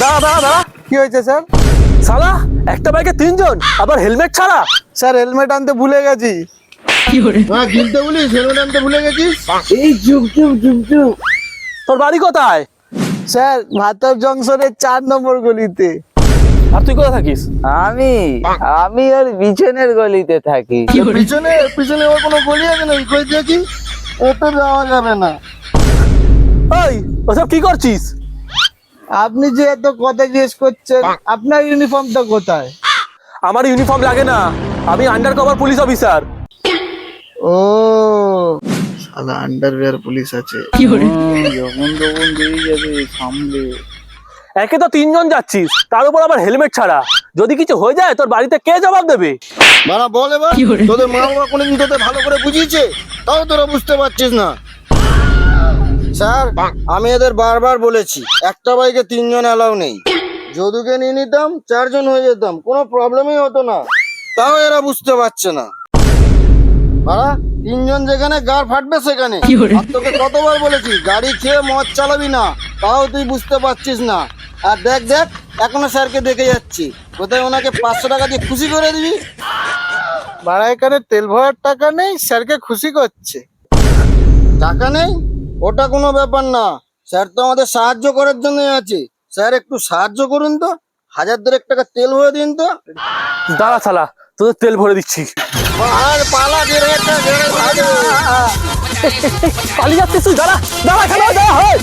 দাঁড়া দাঁড়া দাঁড়া, কি হয়েছে স্যার? শালা একটা বাইকে তিনজন, আবার হেলমেট ছাড়া। স্যার হেলমেট আনতে ভুলে গেছি। হ্যাঁ গিলতে বলিস, হেলমেট আনতে ভুলে গেছিস। এই চুপ চুপ চুপ চুপ। তোর বাড়ি কোথায়? স্যার ভাতর জংশনের 4 নম্বর গলিতে। আর তুই কোথায় থাকিস? আমি আমি ওর বিছনের গলিতে থাকি। পিছনে পিছনে ওর কোনো গলি আছে নাকি? কই দেখি, ওতে যাওয়া যাবে না। ওই ওসব কি করছিস? আপনি যে এত কথা জিজ্ঞেস করছেন, আপনার ইউনিফর্মটা কোথায়? আমার ইউনিফর্ম লাগে না, আমি আন্ডার কভার পুলিশ অফিসার। ও শালা আন্ডারওয়্যার পুলিশ আছে। যখন তখন বেরিয়ে যাবে, সামলে। একে তো তিনজন যাচ্ছিস, তার উপর আবার হেলমেট ছাড়া। যদি কিছু হয়ে যায় তোর বাড়িতে কে জবাব দেবে? মারা বল এবার, তোদের মা বাবা কোনোদিন তোদের ভালো করে বুঝিয়েছে? তাও তোরা বুঝতে পারছিস না। স্যার আমি এদের বারবার বলেছি একটা বাইকে 3 জন অ্যালাউ নেই। যদুকে নিয়ে নিতাম 4 জন হয়ে যেতাম, কোনো প্রবলেমই হতো না। তাও এরা বুঝতে পারছে না। মারা 3 জন যেখানে গাড় ফাটবে সেখানে। আর তোকে কতবার বলেছি গাড়ি খেয়ে মদ চালাবি না, তাও তুই বুঝতে পারছিস না। আর দেখ দেখ এখনো স্যারকে দেখে যাচ্ছি, কোথায় ওনাকে 500 টাকা দিয়ে খুশি করে দিবি। বাড়া এখানে তেল ভরার টাকা নেই, স্যারকে খুশি করছে। টাকা নেই ওটা কোনো ব্যাপার না, স্যার তো আমাদের সাহায্য করার জন্য আছে। স্যার একটু সাহায্য করুন তো, 1000 টাকা তেল ভরে দিন তো। দাঁড়া শালা, তোদের তেল ভরে দিচ্ছি। আর পালা দিয়ে পালিয়ে যাচ্ছিস তুই? দাঁড়া দাঁড়া, এখানে দাঁড়া। হয়